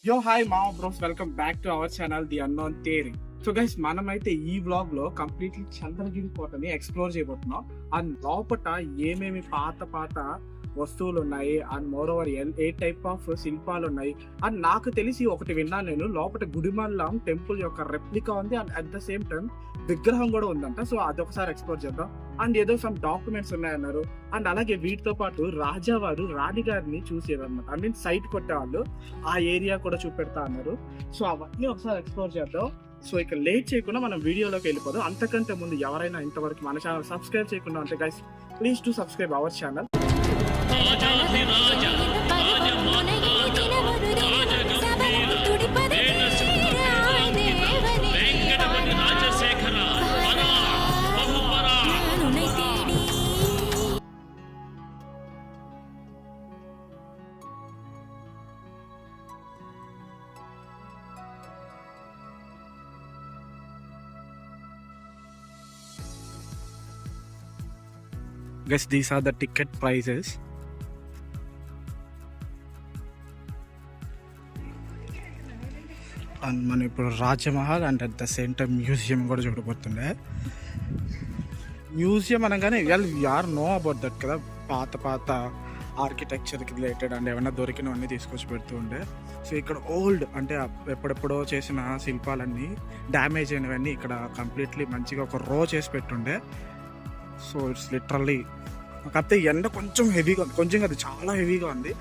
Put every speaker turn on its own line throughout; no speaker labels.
యో హాయ్ మామ bros, welcome back to our channel the unknown theory. So guys, మనమైతే ఈ వ్లాగ్ లో కంప్లీట్లీ చంద్రగిరి కోటని ఎక్స్ప్లోర్ చేయబోతున్నాం. అండ్ లోపట ఏమేమి పాత వస్తువులు ఉన్నాయి and more over a type of శిల్పాలు ఉన్నాయి. అండ్ నాకు తెలిసి ఒకటి విన్నాను నేను, లోపల గుడిమల్లం టెంపుల్ యొక్క రెప్లికా ఉంది and at the same time విగ్రహం కూడా ఉందంట. సో అదొకసారి ఎక్స్ప్లోర్ చేద్దాం. అండ్ ఏదో సమ్ డాక్యుమెంట్స్ ఉన్నాయన్నారు. అండ్ అలాగే వీటితో పాటు రాజావారు రాణి గారిని చూసేదన్నమాట, ఐ మీన్ సైట్ కొట్టేవాళ్ళు, ఆ ఏరియా కూడా చూపెడతా అన్నారు. సో అవన్నీ ఒకసారి ఎక్స్ప్లోర్ చేద్దాం. సో ఇక లేట్ చేయకుండా మనం వీడియోలోకి వెళ్ళిపోదాం. అంతకంటే ముందు ఎవరైనా ఇంతవరకు మన ఛానల్ సబ్స్క్రైబ్ చేయకుండా ఉంటే guys, please to subscribe our channel. Guys, these are the ticket prices. And మనం ఇప్పుడు Rajmahal and at the same time museum కూడా చూడబోతుండే. మ్యూజియం అనగానే యార్ నో అబౌట్ దట్ కదా, పాత ఆర్కిటెక్చర్కి రిలేటెడ్ అండ్ ఏమైనా దొరికినవన్నీ తీసుకొచ్చి పెడుతూ ఉండే. సో ఇక్కడ ఓల్డ్ అంటే ఎప్పుడెప్పుడో చేసిన శిల్పాలన్నీ డ్యామేజ్ అయినవన్నీ ఇక్కడ కంప్లీట్లీ మంచిగా ఒక రో చేసి పెట్టుండే. సో ఇట్స్ లిటరల్లీ, కాకపోతే ఎండ కొంచెం హెవీగా ఉంది, కొంచెం అది చాలా హెవీగా ఉంది,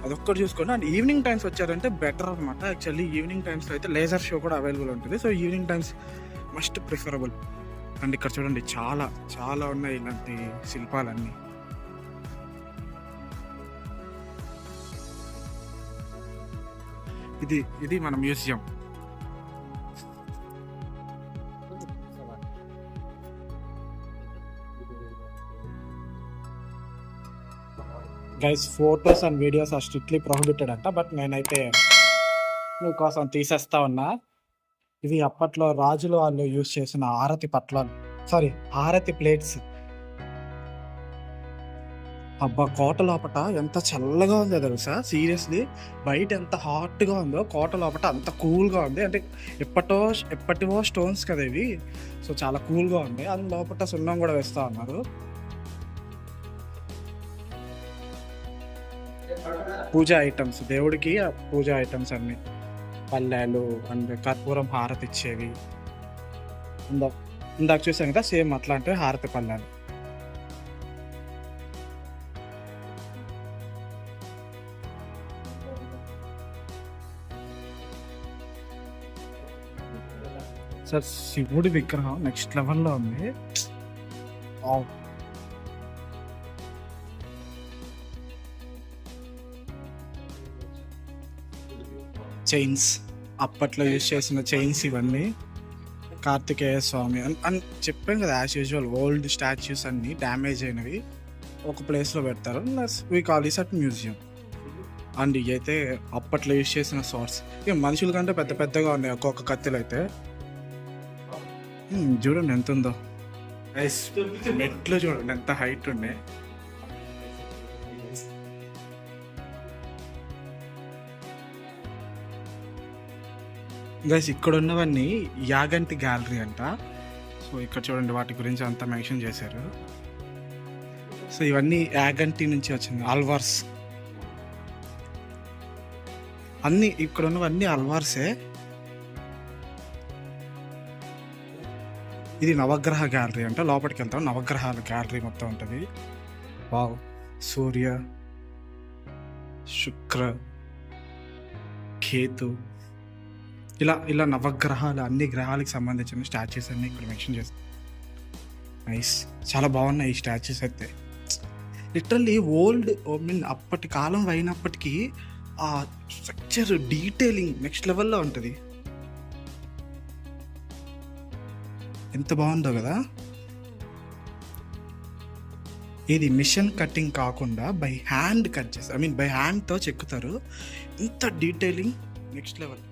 అదొక్కటి చూసుకోండి. అండ్ ఈవినింగ్ టైమ్స్ వచ్చారంటే బెటర్ అనమాట. యాక్చువల్లీ ఈవినింగ్ టైమ్స్లో అయితే లేజర్ షో కూడా అవైలబుల్ ఉంటుంది. So evening times must preferable. And ఇక్కడ చూడండి చాలా ఉన్నాయి ఇలాంటి శిల్పాలన్నీ. ఇది మన museum. Guys, photos and videos are strictly prohibited అంట, బట్ నేనైతే మీకోసం తీసేస్తా ఉన్నా. ఇవి అప్పట్లో రాజులు వాళ్ళు యూజ్ చేసిన హారతి ప్లేట్స్. అబ్బా, కోట లోపట ఎంత చల్లగా ఉందో తెలుసా, సీరియస్లీ. బయట ఎంత హాట్గా ఉందో, కోట లోపట అంత కూల్గా ఉంది. అంటే ఎప్పటివో స్టోన్స్ కదా ఇవి, సో చాలా కూల్గా ఉంది. అందు లోపల సున్నం కూడా వేస్తా ఉన్నారు. పూజా ఐటమ్స్, దేవుడికి పూజా ఐటమ్స్ అన్ని, పల్లెలు అండ్ కర్పూరం హారతి ఇచ్చేవి. ఇందాక చూసాం కదా, సేమ్ అట్లాంటివి హారతి పల్లెలు. సార్, శివుడి విగ్రహం నెక్స్ట్ లెవెల్లో ఉంది. చైన్స్, అప్పట్లో యూజ్ చేసిన చైన్స్ ఇవన్నీ. కార్తికేయ స్వామి అని చెప్పాం కదా, యాజ్ యూజువల్ ఓల్డ్ స్టాచ్యూస్ అన్నీ డ్యామేజ్ అయినవి ఒక ప్లేస్లో పెడతారు. We call this at museum. And ఇవి అయితే అప్పట్లో యూజ్ చేసిన సార్ట్స్. ఇక మనుషుల కంటే పెద్దగా ఉన్నాయి ఒక్కొక్క కత్తిలు అయితే. చూడండి ఎంత ఉందో, మెట్లు చూడండి ఎంత హైట్ ఉన్నాయి. గైస్, ఇక్కడ ఉన్నవన్నీ యాగంటి గ్యాలరీ అంట. సో ఇక్కడ చూడండి, వాటి గురించి అంతా మెన్షన్ చేశారు. సో ఇవన్నీ యాగంటి నుంచి వచ్చింది, అల్వార్స్ అన్నీ. ఇక్కడ ఉన్నవన్నీ అల్వార్సే. ఇది నవగ్రహ గ్యాలరీ అంట. లోపలికి వెళ్తాం, నవగ్రహాల గ్యాలరీ మొత్తం ఉంటుంది. వావ్, సూర్య, శుక్ర, కేతు, ఇలా నవగ్రహాలు, అన్ని గ్రహాలకు సంబంధించిన స్టాచ్యూస్ అన్ని ఇక్కడ మెన్షన్ చేస్తాం. నైస్, చాలా బాగున్నాయి ఈ స్టాచ్యూస్ అయితే. లిటరల్లీ ఓల్డ్, మీన్ అప్పటి కాలం అయినప్పటికీ ఆ స్ట్రక్చర్ డీటెయిలింగ్ నెక్స్ట్ లెవెల్లో ఉంటుంది. ఎంత బాగుందో కదా. ఇది మిషన్ కటింగ్ కాకుండా బై హ్యాండ్ కట్ చేస్తారు, ఐ మీన్ బై హ్యాండ్తో చెక్కుతారు. ఇంత డీటెయిలింగ్ నెక్స్ట్ లెవెల్.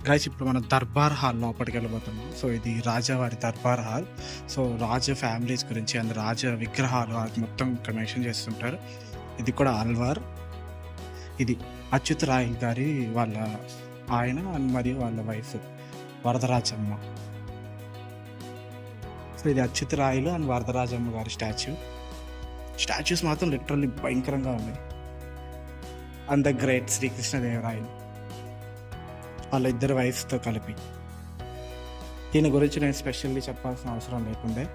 గైస్, ఇప్పుడు మనం దర్బార్ హాల్ లోపలికి వెళ్ళబోతున్నాం. సో ఇది రాజావారి దర్బార్ హాల్. సో రాజ ఫ్యామిలీస్ గురించి అండ్ రాజ విగ్రహాలు అది మొత్తం ఇక్కడ మెన్షన్ చేస్తుంటారు. ఇది కూడా అల్వార్. ఇది అచ్యుత్ రాయ్ గారి వాళ్ళ ఆయన మరియు వాళ్ళ వైఫ్ వరదరాజమ్మ. సో ఇది అచ్యుత్ రాయలు అండ్ వరదరాజమ్మ గారి స్టాచ్యూస్ మాత్రం లిటరల్లీ భయంకరంగా ఉన్నాయి. అండ్ ద గ్రేట్ శ్రీకృష్ణదేవరాయలు వాళ్ళ ఇద్దరు వైఫ్స్తో కలిపి. దీని గురించి నేను స్పెషల్లీ చెప్పాల్సిన అవసరం లేకుండే.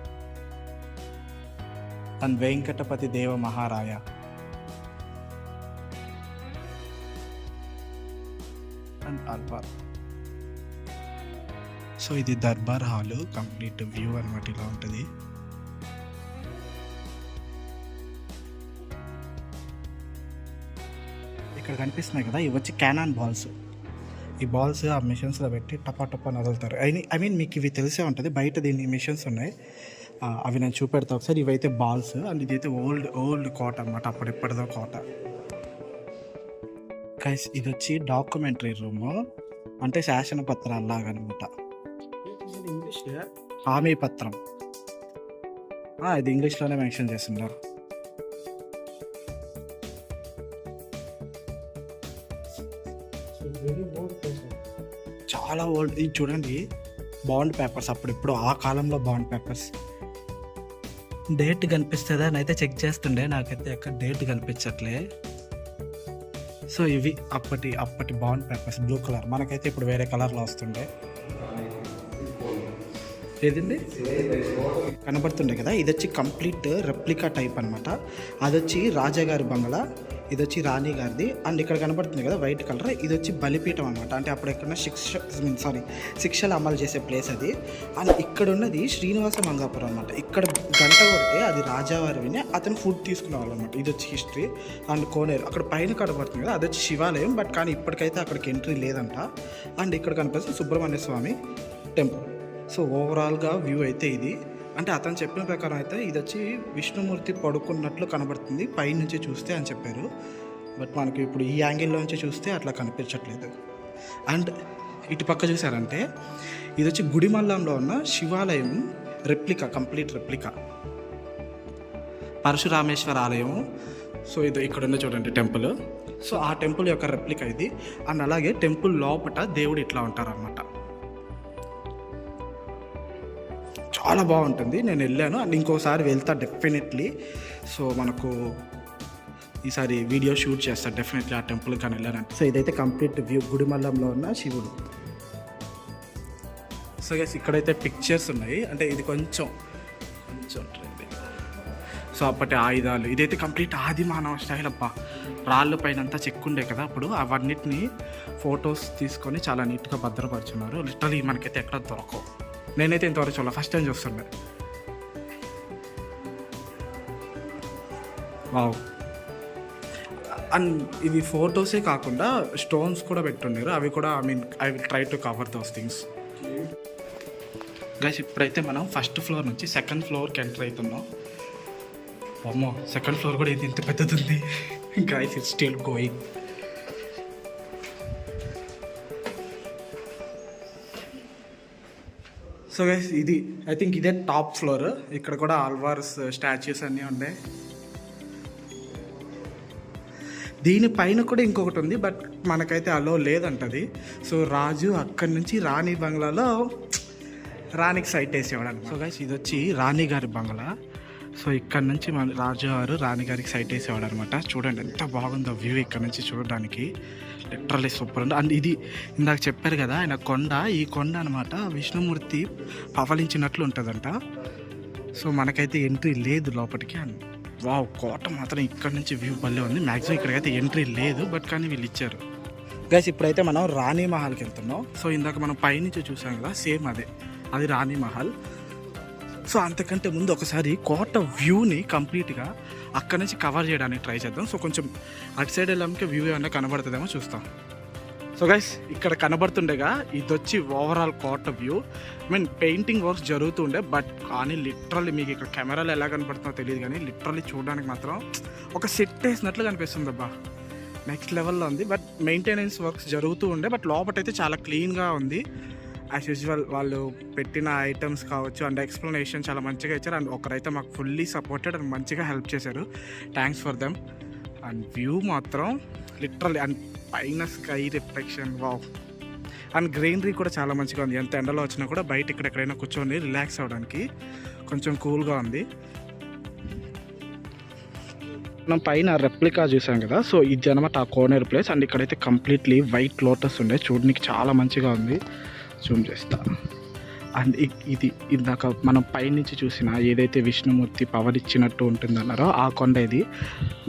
అండ్ వెంకటపతి దేవ మహారాయ అండ్ దర్బార్. సో ఇది దర్బార్ హాలు కంప్లీట్ వ్యూ అనమాట, ఇలా ఉంటుంది. ఇక్కడ కనిపిస్తున్నాయి కదా, ఇవి వచ్చి క్యానాన్ బాల్స్. ఈ బాల్స్ ఆ మిషన్స్లో పెట్టి టపా టపా వదులుతారు. ఐ మీన్ మీకు ఇవి తెలిసే ఉంటుంది, బయట దీన్ని మిషన్స్ ఉన్నాయి, అవి నేను చూపెడతా ఒకసారి. ఇవైతే బాల్స్ అండ్ ఇదైతే ఓల్డ్ కోట అనమాట, అప్పుడెప్పటిదో కోట. గైస్ ఇది వచ్చి డాక్యుమెంటరీ రూమ్, అంటే శాసన పత్రాలు లాగా అనమాట. హామీ పత్రం ఇది ఇంగ్లీష్లోనే మెన్షన్ చేస్తున్నారు. చాలా ఓల్డ్. ఇది చూడండి, బాండ్ పేపర్స్, అప్పుడెప్పుడు ఆ కాలంలో బాండ్ పేపర్స్. డేట్ కనిపిస్తుందా అని అయితే చెక్ చేస్తుండే, నాకైతే ఎక్కడ డేట్ కనిపించట్లే. సో ఇవి అప్పటి బాండ్ పేపర్స్, బ్లూ కలర్. మనకైతే ఇప్పుడు వేరే కలర్లో వస్తుండే. ఏదండి కనబడుతుండే కదా, ఇది వచ్చి కంప్లీట్ రెప్లికా టైప్ అనమాట. అది వచ్చి రాజాగారి బంగ్లా, ఇది వచ్చి రాణి గారిది. అండ్ ఇక్కడ కనబడుతుంది కదా వైట్ కలర్, ఇది వచ్చి బలిపీఠం అనమాట, అంటే అప్పుడు ఎక్కడన్నా శిక్షలు అమలు చేసే ప్లేస్ అది. అండ్ ఇక్కడ ఉన్నది శ్రీనివాస మంగాపురం అనమాట. ఇక్కడ గంట కొడితే అది రాజావారు విని అతను ఫుడ్ తీసుకునే వాళ్ళు అనమాట. ఇది వచ్చి హిస్టరీ. అండ్ కోనేరు అక్కడ పైన కనబడుతుంది కదా, అది వచ్చి శివాలయం, బట్ కానీ ఇప్పటికైతే అక్కడికి ఎంట్రీ లేదంట. అండ్ ఇక్కడ కనిపిస్తుంది సుబ్రహ్మణ్య స్వామి టెంపుల్. సో ఓవరాల్గా వ్యూ అయితే ఇది. అంటే అతను చెప్పిన ప్రకారం అయితే ఇది వచ్చి విష్ణుమూర్తి పడుకున్నట్లు కనబడుతుంది పైనుంచి చూస్తే అని చెప్పారు. బట్ మనకి ఇప్పుడు ఈ యాంగిల్లో నుంచి చూస్తే అట్లా కనిపించట్లేదు. అండ్ ఇటు పక్క చూసారంటే ఇది వచ్చి గుడిమల్లంలో ఉన్న శివాలయం రెప్లికా, కంప్లీట్ రెప్లికా. పరశురామేశ్వర ఆలయం. సో ఇది ఇక్కడ ఉన్న చూడండి టెంపుల్. సో ఆ టెంపుల్ యొక్క రెప్లికా ఇది. అండ్ అలాగే టెంపుల్ లోపట దేవుడు ఇట్లా ఉంటారన్నమాట. చాలా బాగుంటుంది, నేను వెళ్ళాను అండ్ ఇంకోసారి వెళ్తా డెఫినెట్లీ. సో మనకు ఈసారి వీడియో షూట్ చేస్తా డెఫినెట్లీ ఆ టెంపుల్ కానీ వెళ్ళానంటే. సో ఇదైతే కంప్లీట్ వ్యూ, గుడిమల్లంలో ఉన్న శివుడు. సో గైస్ ఇక్కడైతే పిక్చర్స్ ఉన్నాయి, అంటే ఇది కొంచెం ట్రెండింగ్. సో అప్పటి ఆయుధాలు, ఇదైతే కంప్లీట్ ఆది మానవ స్టైల్ అబ్బా. రాళ్ళ పైన అంతా చెక్కుండే కదా అప్పుడు, అవన్నిటిని ఫొటోస్ తీసుకొని చాలా నీట్గా భద్రపరుచున్నారు. లిటరలీ మనకైతే ఎక్కడ దొరకవు. నేనైతే ఇంతవరకు చూడాలి, ఫస్ట్ టైం చూస్తుండే. వావ్. అండ్ ఇవి ఫొటోసే కాకుండా స్టోన్స్ కూడా పెట్టుండారు, అవి కూడా I will try to cover those things. Guys ఇప్పుడైతే మనం ఫస్ట్ ఫ్లోర్ నుంచి సెకండ్ ఫ్లోర్కి ఎంటర్ అవుతున్నాం. అమ్మో, సెకండ్ ఫ్లోర్ కూడా ఇది ఇంత పెద్దది ఉంది. Guys it's still going. So guys ఇది ఐ థింక్ ఇదే టాప్ ఫ్లోర్. ఇక్కడ కూడా ఆల్వార్స్ స్టాచ్యూస్ అన్నీ ఉన్నాయి. దీనిపైన కూడా ఇంకొకటి ఉంది, బట్ మనకైతే అలో లేదంటది. సో రాజు అక్కడి నుంచి రాణి బంగ్లాలో రాణికి సైట్ వేసేవాడు. సో గైస్ ఇది వచ్చి రాణి గారి బంగ్లా. సో ఇక్కడ నుంచి మన రాజుగారు రాణి గారికి సైట్ వేసేవాడు అనమాట. చూడండి ఎంత బాగుందో వ్యూ ఇక్కడ నుంచి చూడడానికి, లిటరల్లీ సూపర్ ఉంది. అండ్ ఇది ఇందాక చెప్పారు కదా ఆయన కొండ, ఈ కొండ అనమాట విష్ణుమూర్తి పవలించినట్లు ఉంటుందంట. సో మనకైతే ఎంట్రీ లేదు లోపలికి. అండ్ వావ్, కోట మాత్రం ఇక్కడ నుంచి వ్యూ భలే ఉంది. మ్యాక్సిమం ఇక్కడికైతే ఎంట్రీ లేదు, బట్ కానీ వీళ్ళు ఇచ్చారు. గైస్ ఇప్పుడైతే మనం రాణి మహల్కి వెళ్తున్నాం. సో ఇందాక మనం పైనుంచి చూసాం కదా, సేమ్ అది రాణి మహల్. సో అంతకంటే ముందు ఒకసారి కోట వ్యూని కంప్లీట్గా అక్కడ నుంచి కవర్ చేయడానికి ట్రై చేద్దాం. సో కొంచెం అటు సైడ్ వెళ్ళాక వ్యూ ఏమన్నా కనబడుతుందేమో చూస్తాం. సో గైస్ ఇక్కడ కనబడుతుండేగా ఇది వచ్చి ఓవరాల్ కోట వ్యూ. పెయింటింగ్ వర్క్స్ జరుగుతుండే, బట్ కానీ లిటరల్లీ మీకు ఇక్కడ కెమెరాలో ఎలా కనబడుతుందో తెలియదు, కానీ లిటరల్లీ చూడడానికి మాత్రం ఒక సెట్ వేసినట్లు కనిపిస్తుంది అబ్బా. నెక్స్ట్ లెవెల్లో ఉంది. బట్ మెయింటెనెన్స్ వర్క్స్ జరుగుతూ ఉండే, బట్ లోపటైతే చాలా క్లీన్గా ఉంది. యాజ్ యూజువల్ వాళ్ళు పెట్టిన ఐటమ్స్ కావచ్చు అండ్ ఎక్స్ప్లెనేషన్ చాలా మంచిగా ఇచ్చారు. అండ్ ఒకరైతే మాకు ఫుల్లీ సపోర్టెడ్ అండ్ మంచిగా హెల్ప్ చేశారు. Thanks for them. And view మాత్రం లిటరల్లీ. అండ్ పైన sky reflection wow. And greenery కూడా చాలా మంచిగా ఉంది. ఎంత ఎండలో వచ్చినా కూడా బయట ఎక్కడెక్కడైనా కూర్చొని రిలాక్స్ అవ్వడానికి కొంచెం కూల్గా ఉంది. మనం పైన రెప్లికా చూసాం కదా, సో ఇది అనమాట ఆ కోనేరు ప్లేస్. అండ్ ఇక్కడైతే కంప్లీట్లీ వైట్ లోటస్ ఉండే, చూడడానికి చాలా మంచిగా ఉంది. జూమ్ చేస్తా. అండ్ ఇది ఇందాక మనం పైనుంచి చూసిన ఏదైతే విష్ణుమూర్తి పవర్ ఇచ్చినట్టు ఉంటుందన్నారో ఆ కొండ ఇది.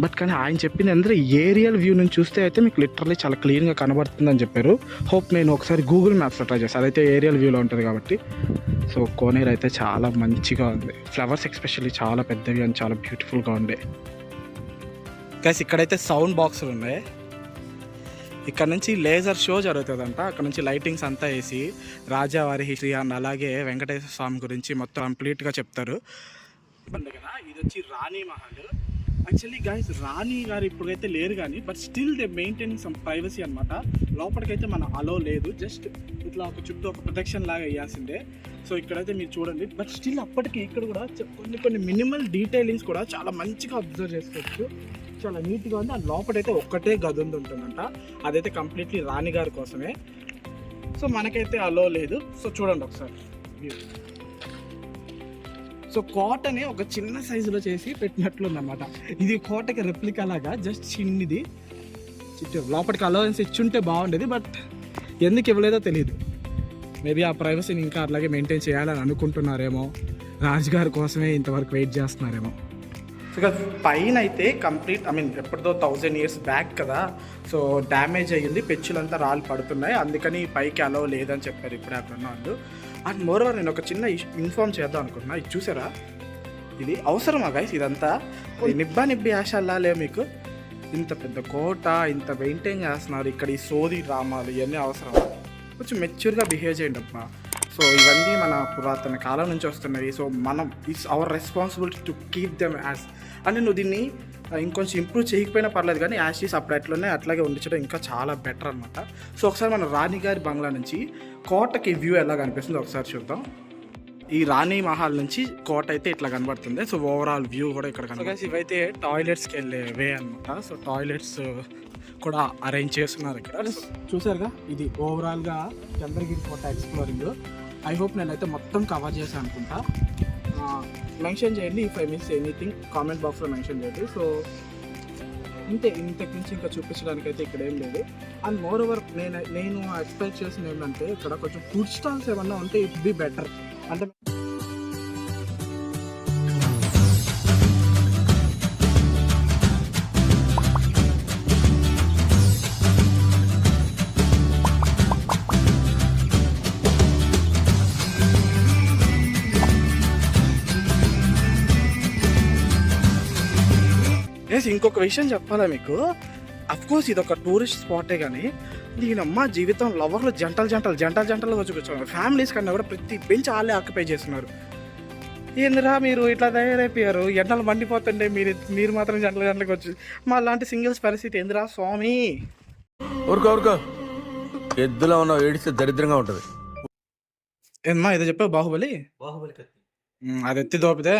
బట్ కానీ ఆయన చెప్పింది అందరూ ఏరియల్ వ్యూ నుంచి చూస్తే అయితే మీకు లిటరల్లీ చాలా క్లీన్గా కనబడుతుందని చెప్పారు. హోప్ నేను ఒకసారి గూగుల్ మ్యాప్స్లో ట్రై చేస్తాను, అదైతే ఏరియల్ వ్యూలో ఉంటుంది కాబట్టి. సో కోనేరు అయితే చాలా మంచిగా ఉంది. ఫ్లవర్స్ ఎస్పెషల్లీ చాలా పెద్దవి అండ్ చాలా బ్యూటిఫుల్గా ఉండే. గైస్ ఇక్కడైతే సౌండ్ బాక్సులు ఉన్నాయి. ఇక్కడ నుంచి లేజర్ షో జరుగుతుందంట. అక్కడ నుంచి లైటింగ్స్ అంతా వేసి రాజావారి హిస్టరీ అండ్ అలాగే వెంకటేశ్వర స్వామి గురించి మొత్తం కంప్లీట్గా చెప్తారు. కదా ఇది వచ్చి రాణి మహల్. యాక్చువల్లీ గైస్ రాణి గారు ఇప్పుడైతే లేరు కానీ but still they maintaining some privacy అనమాట. లోపలికైతే మన అలో లేదు, జస్ట్ ఇట్లా ఒక చుట్టూ ఒక ప్రొటెక్షన్ లాగా వేయాల్సిందే. సో ఇక్కడైతే మీరు చూడండి, బట్ స్టిల్ అప్పటికి ఇక్కడ కూడా కొన్ని మినిమల్ డీటెయిలింగ్స్ కూడా చాలా మంచిగా అబ్జర్వ్ చేసుకోవచ్చు. చాలా నీట్గా ఉంది. అండ్ లోపలైతే ఒక్కటే గది ఉంటుందంట, అదైతే కంప్లీట్లీ రాణి గారి కోసమే. సో మనకైతే అలో లేదు. సో చూడండి ఒకసారి వ్యూ. సో కోటని ఒక చిన్న సైజులో చేసి పెట్టినట్లుందన్నమాట. ఇది కోటకి రెప్లికా లాగా జస్ట్ చిన్నది. లోపలికి అలవెన్స్ ఇచ్చుంటే బాగుండేది, బట్ ఎందుకు ఇవ్వలేదో తెలియదు. మేబీ ఆ ప్రైవసీని ఇంకా అలాగే మెయింటైన్ చేయాలని అనుకుంటున్నారేమో, రాజుగారి కోసమే ఇంతవరకు వెయిట్ చేస్తున్నారేమో. ఇక పైన అయితే కంప్లీట్ ఎప్పటిదో 1000 years బ్యాక్ కదా, సో డ్యామేజ్ అయ్యింది, పెచ్చులంతా రాళ్ళు పడుతున్నాయి, అందుకని పైకి అలో లేదని చెప్పారు ఇప్పుడు అక్కడ వాళ్ళు. అండ్ మోరోవర్ నేను ఒక చిన్న ఇన్ఫార్మ్ చేద్దాం అనుకుంటున్నా. ఇది చూసారా, ఇది అవసరమా గైస్? ఇదంతా నిబ్బి ఆశాలా లే మీకు? ఇంత పెద్ద కోట ఇంత మెయింటైన్ చేస్తున్నారు, ఇక్కడ ఈ సోది డ్రామాలు ఇవన్నీ అవసరమా? కొంచెం మెచ్యూర్గా బిహేవ్ చేయండి అబ్బా. సో ఇవన్నీ మన పురాతన కాలం నుంచి వస్తున్నాయి. సో మనం it's our responsibility to keep them as. అంటే నువ్వు దీన్ని ఇంకొంచెం ఇంప్రూవ్ చేయకపోయినా పర్లేదు, కానీ యాజ్ ఈస్ అప్పుడు ఎట్లనే అట్లాగే ఉండించడం ఇంకా చాలా బెటర్ అనమాట. సో ఒకసారి మన రాణి గారి బంగ్లా నుంచి కోటకి వ్యూ ఎలా కనిపిస్తుందో ఒకసారి చూద్దాం. ఈ రాణి మహల్ నుంచి కోట అయితే ఇట్లా కనబడుతుంది. సో ఓవరాల్ వ్యూ కూడా ఇక్కడ కనబడుతుంది. ఇవైతే టాయిలెట్స్కి వెళ్ళే వే అనమాట. సో టాయిలెట్స్ కూడా అరేంజ్ చేస్తున్నారు ఇక్కడ. చూసారుగా, ఇది ఓవరాల్గా చంద్రగిరి కోట ఎక్స్ప్లోరింగ్. ఐ హోప్ నేనైతే మొత్తం కవర్ చేశాను అనుకుంటా. మెన్షన్ చేయండి if I miss anything, comment బాక్స్లో మెన్షన్ చేయండి. సో ఇంతే, ఇంతకు నుంచి ఇంకా చూపించడానికి అయితే ఇక్కడ ఏం లేదు. అండ్ మోర్ ఓవర్ నేను ఎక్స్పెక్ట్ చేసింది ఏంటంటే ఇక్కడ కొంచెం ఫుడ్ స్టాల్స్ ఏమన్నా ఉంటే ఇట్ బి బెటర్. అంటే ఇంకొక విషయం చెప్పాలా మీకు, అఫ్కోర్స్ ఇది ఒక టూరిస్ట్ స్పాటే, కానీ దీనమ్మ జీవితం లవర్లు జంటలు వచ్చి కూర్చోన్నారు. ఫ్యామిలీస్ కన్నా కూడా ప్రతి బెంచ్ వాళ్ళే ఆక్యుపై చేస్తున్నారు. ఏందిరా మీరు ఇట్లా తయారైపోయారు, ఎండలు మండిపోతుండే మీరు మాత్రం జంటలకు వచ్చి మా లాంటి సింగిల్స్ పరిస్థితి ఏందిరా స్వామి?
ఊరుకో ఎద్దులో ఉన్న ఏడిస్తే దరిద్రంగా ఉంటుంది.
ఏమ్మా ఏదో చెప్పావు? బాహుబలి అది ఎత్తి దోపితే